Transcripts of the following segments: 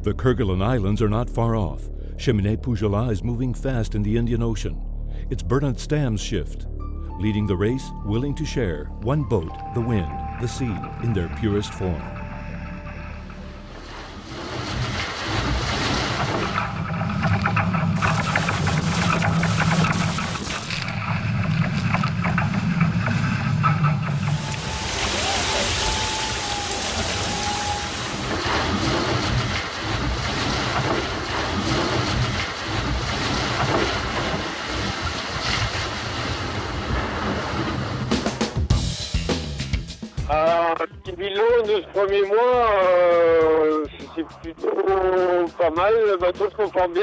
The Kerguelen Islands are not far off. Cheminée Pougelat is moving fast in the Indian Ocean. It's Bernard Stam's shift. Leading the race, willing to share, one boat, the wind, the sea, in their purest form. Petit bilan de ce premier mois, c'est plutôt pas mal, le bateau se comporte bien.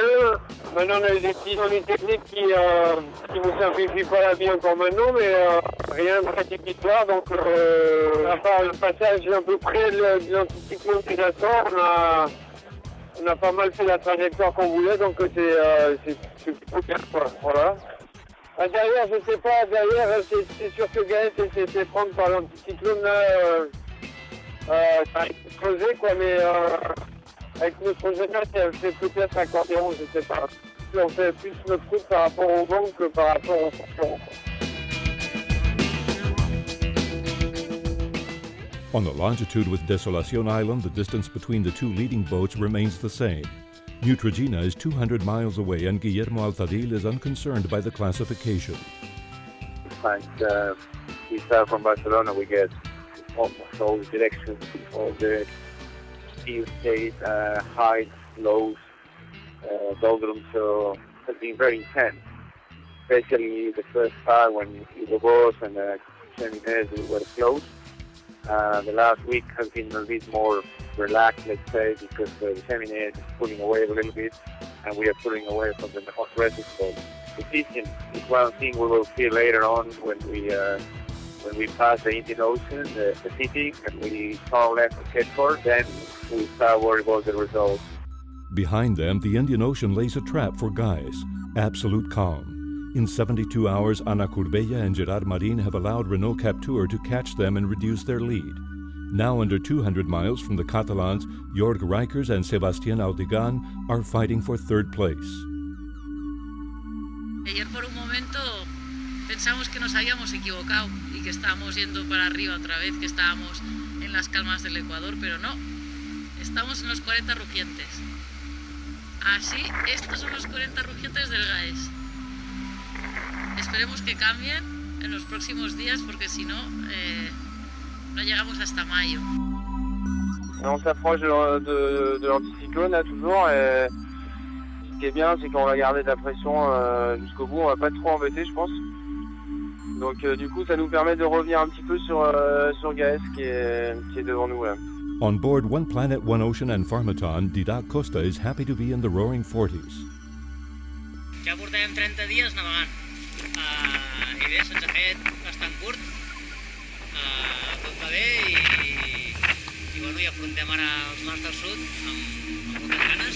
Maintenant on a eu des petits ennuis techniques qui ne simplifient pas la vie encore maintenant, mais rien de rédhibitoire. Donc à part le passage à peu près de l'anticyclone qui attend, on a pas mal fait la trajectoire qu'on voulait, donc c'est plutôt bien quoi. Voilà. Derrière, je sais pas, derrière, c'est sûr que Gaët s'est fait prendre par l'anticyclone là, ça a explosé quoi, mais avec notre jeunesse, c'est peut-être accordéon, je sais pas. On fait plus notre route par rapport au vent que par rapport aux concurrents. On the longitude with Desolation Island, the distance between the two leading boats remains the same. Neutrogena is 200 miles away and Guillermo Altadil is unconcerned by the classification. We start from Barcelona, we get almost all the directions, all the sea state, heights, lows, doldrums, so it's been very intense. Especially the first part when Volvo and Cheminée were closed. The last week has been a bit more relaxed, let's say, because the Cheminée is pulling away a little bit and we are pulling away from the rest of the boat. Efficient is one thing we will see later on when we pass the Indian Ocean, the city, and we turn left to Kedford, then we start worrying about the results. Behind them, the Indian Ocean lays a trap for guys. Absolute calm. In 72 hours, Ana Curbella and Gerard Marin have allowed Renault Captur to catch them and reduce their lead. Now under 200 miles from the Catalans, Jorg Rijkers and Sebastián Aldigan are fighting for third place. Ayer por un momento pensamos que nos habíamos equivocado y que estábamos yendo para arriba otra vez, que estábamos en las calmas del Ecuador, pero no, estamos en los 40 rugientes. Así, estos son los 40 rugientes del Gaës. Esperemos que cambien en los próximos días porque si no, no llegamos hasta mayo. On s'approche de l'anticyclone là toujours et ce qui est bien c'est qu'on va garder de la pression jusqu'au bout, on va pas trop embêter je pense. Donc du coup ça nous permet de revenir un petit peu sur Gaës qui est devant nous là. On board One Planet, One Ocean and Pharmaton, Didac Costa is happy to be in the roaring 40s. Ja portàvem 30 dies navegant i bé, se'ns ha fet bastant curt. Tot va bé i bueno, ja afrontem ara els mars del sud amb moltes ganes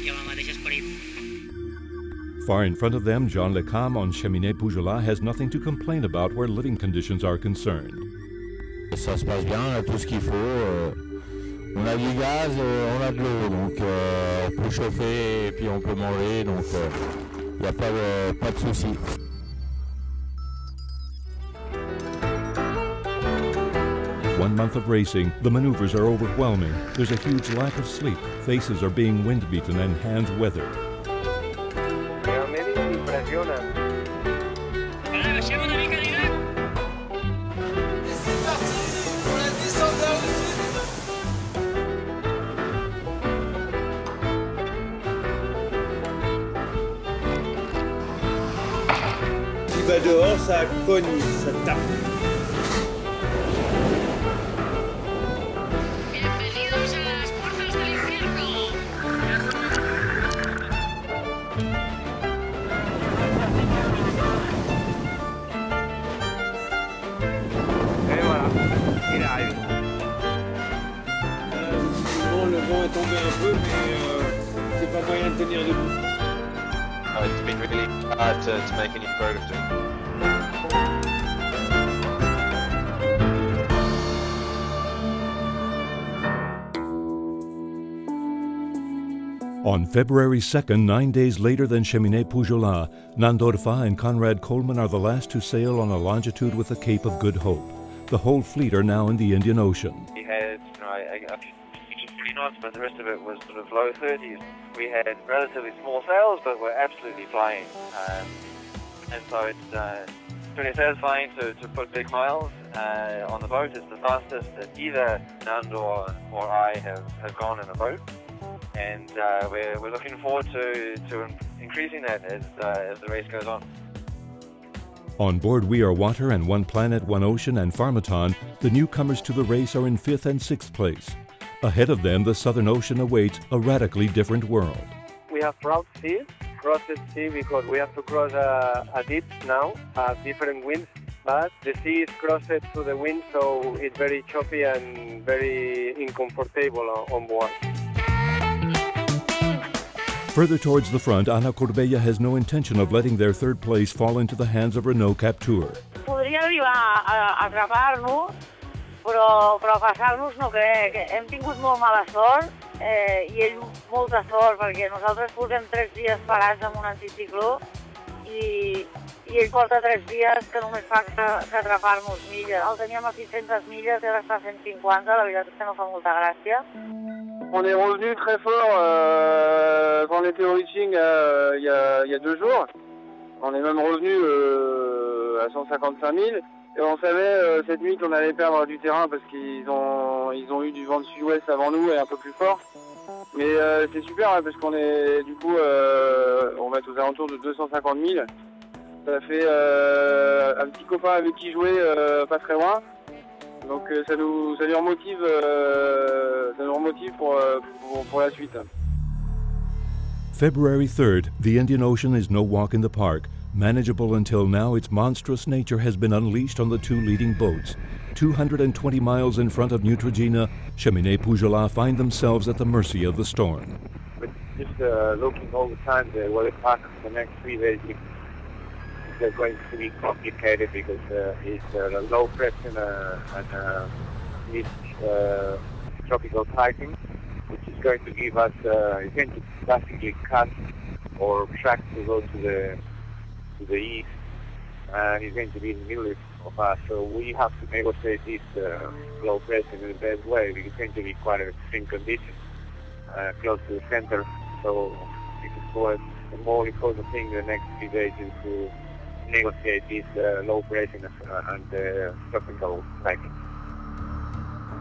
i amb el mateix esperit. Far in front of them, Jean Lecam on Cheminée Pougelat has nothing to complain about where living conditions are concerned. Ça se passe bien, on a tout ce qu'il faut. On a du gaz, on a de l'eau, donc on peut chauffer et puis on peut manger, donc il n'y a pas de souci. One month of racing, the maneuvers are overwhelming. There's a huge lack of sleep. Faces are being wind-beaten and hands weathered. Dehors, ça cogne, ça tape. Bienvenidos a las puertas del infierno. Et voilà, il arrive. Le vent est tombé un peu, mais c'est pas moyen de tenir debout. It's been really hard to make any progress. On February 2nd, 9 days later than Cheminée Pujolat, Nandorfa and Conrad Coleman are the last to sail on a longitude with the Cape of Good Hope. The whole fleet are now in the Indian Ocean. We had a few 40 knots, but the rest of it was sort of low 30s. We had relatively small sails, but we're absolutely flying. And so it's pretty satisfying to put big miles on the boat. It's the fastest that either Nando or I have gone in a boat. And we're looking forward to increasing that as the race goes on. On board We Are Water and One Planet, One Ocean and Pharmaton, the newcomers to the race are in 5th and 6th place. Ahead of them, the Southern Ocean awaits a radically different world. We have crossed sea because we have to cross a deep now, different winds, but the sea is crossed to the wind, so it's very choppy and very uncomfortable on board. Further towards the front, Ana Corbella has no intention of letting their third place fall into the hands of Renault Captur. Podria arribar a atrapar-nos, però passar-nos no crec. Hem tingut molt mala sort i ell molta sort perquè nosaltres portem 3 dies parats amb un anticicló i ell porta 3 dies que només fa que atrapar-nos milles. El teníem a 600 milles i ara està a 150, la veritat és que no fa molta gràcia. On est revenu très fort quand on était au reaching il y a 2 jours. On est même revenu à 155 000. Et on savait cette nuit qu'on allait perdre du terrain parce qu'ils ont eu du vent de sud-ouest avant nous et un peu plus fort. Mais c'est super parce qu'on est du coup on va être aux alentours de 250 000. Ça fait un petit copain avec qui jouer pas très loin. Donc ça nous remotive pour la suite. February 3rd, the Indian Ocean is no walk in the park. Manageable until now, its monstrous nature has been unleashed on the 2 leading boats. 220 miles in front of Neutrogena, Cheminée Pujolat find themselves at the mercy of the storm. But just looking all the time, the weather pattern for the next 3 days is going to be complicated because it's a low pressure and it's tropical tightening, which is going to give us, it's going to drastically cut or track to go to the east, and it's going to be in the middle of us. So we have to negotiate this low pressure in the best way because it's going to be quite an extreme condition close to the center. So the more important thing in the next few days is to negotiate this low pressure and tropical tightening.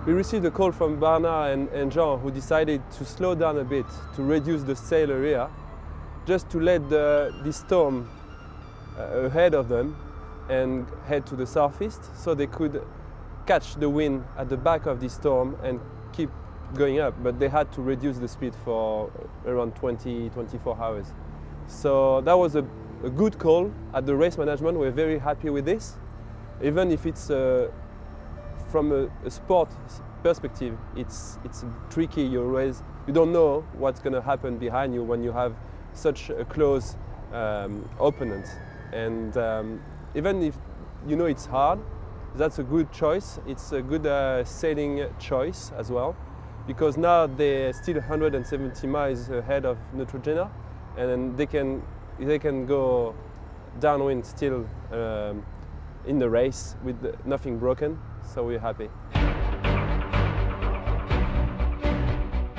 We received a call from Bernard and Jean, who decided to slow down a bit, to reduce the sail area, just to let the storm ahead of them and head to the southeast, so they could catch the wind at the back of the storm and keep going up. But they had to reduce the speed for around 24 hours. So that was a good call at the race management. We're very happy with this. Even if it's from a sport perspective, it's tricky. You don't know what's going to happen behind you when you have such a close opponent. And even if you know it's hard, that's a good choice. It's a good sailing choice as well, because now they're still 170 miles ahead of Neutrogena, and they can go downwind still in the race with nothing broken. So we're happy.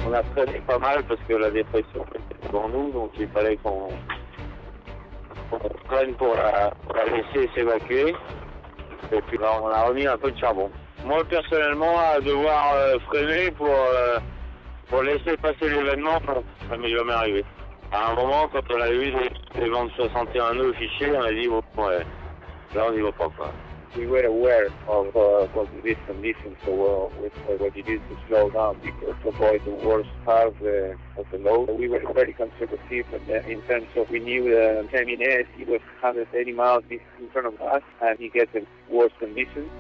On a freiné pas mal parce que la dépression était devant nous, donc il fallait qu'on freine pour la laisser s'évacuer. Et puis là, on a remis un peu de charbon. Moi, personnellement, à devoir freiner pour laisser passer l'événement, ça m'est jamais arrivé. À un moment, quand on a eu des vents de 61 nœuds fichés, on a dit, bon, ouais, là, on n'y va pas, quoi. We were aware of this condition, so what we did to slow down because to avoid the worst part of the load. We were very conservative in terms of we knew Cheminée, he was 180 miles in front of us and he gets the worst conditions.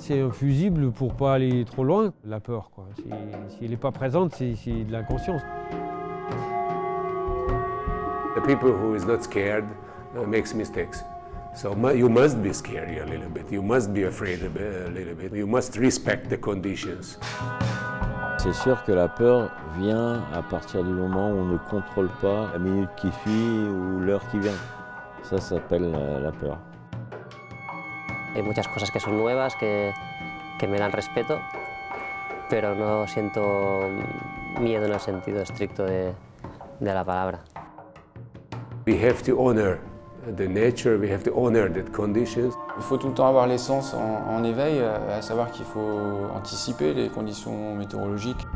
c'est un fusible pour pas aller trop loin, la peur, quoi. Si elle n'est pas présente, c'est de l'inconscience. The people who is not scared makes mistakes. So you must be scared a little bit. You must be afraid a little bit. You must respect the conditions. C'est sûr que la peur vient à partir du moment où on ne contrôle pas la minute qui suit ou l'heure qui vient. Ça s'appelle la peur. Hay muchas cosas que son nuevas, que me dan respeto, pero no siento miedo en el sentido estricto de la palabra. We have to honor the nature, we have to honor the conditions. Il faut tout le temps avoir les sens en éveil, à savoir qu'il faut anticiper les conditions météorologiques.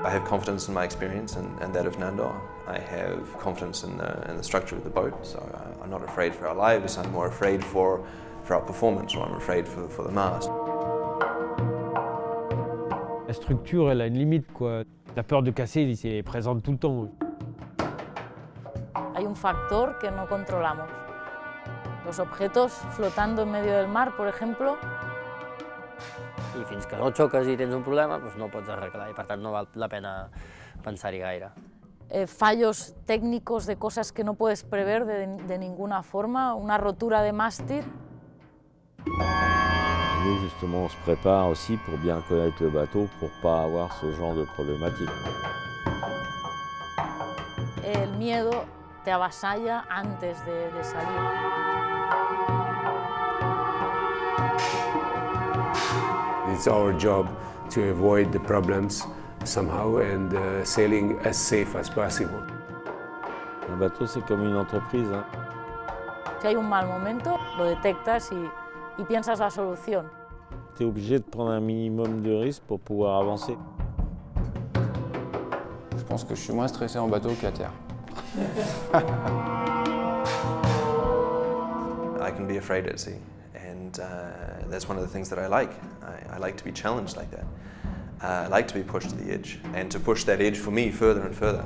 I have confidence in my experience and that of Nandor. I have confidence in the structure of the boat, so I'm not afraid for our lives, I'm more afraid for our performance, or I'm afraid for the mast. La structure, elle a une limite, quoi. La peur de casser, elle est présente tout le temps. Hay un factor que no controlamos. Los objetos flotando en medio del mar, por ejemplo. I fins que no xoques i tens un problema, doncs no pots arreglar i per tant no val la pena pensar-hi gaire. Fallos técnicos de cosas que no puedes prever de ninguna forma, una rotura de mástil. Nous, justement, on se prépare aussi pour bien connaître le bateau, pour ne pas avoir ce genre de problématique. El miedo te avasalla antes de salir. It's our job to avoid the problems somehow and sailing as safe as possible. Un bateau, c'est comme une entreprise. Hein. Si hay un mal momento, lo detectas y piensas la solución. Tu es obligé de prendre un minimum de risque pour pouvoir avancer. Je pense que je suis moins stressé en bateau qu'à terre. I can be afraid at sea, and that's one of the things that I like. I like to be challenged like that. I like to be pushed to the edge, and to push that edge for me further and further.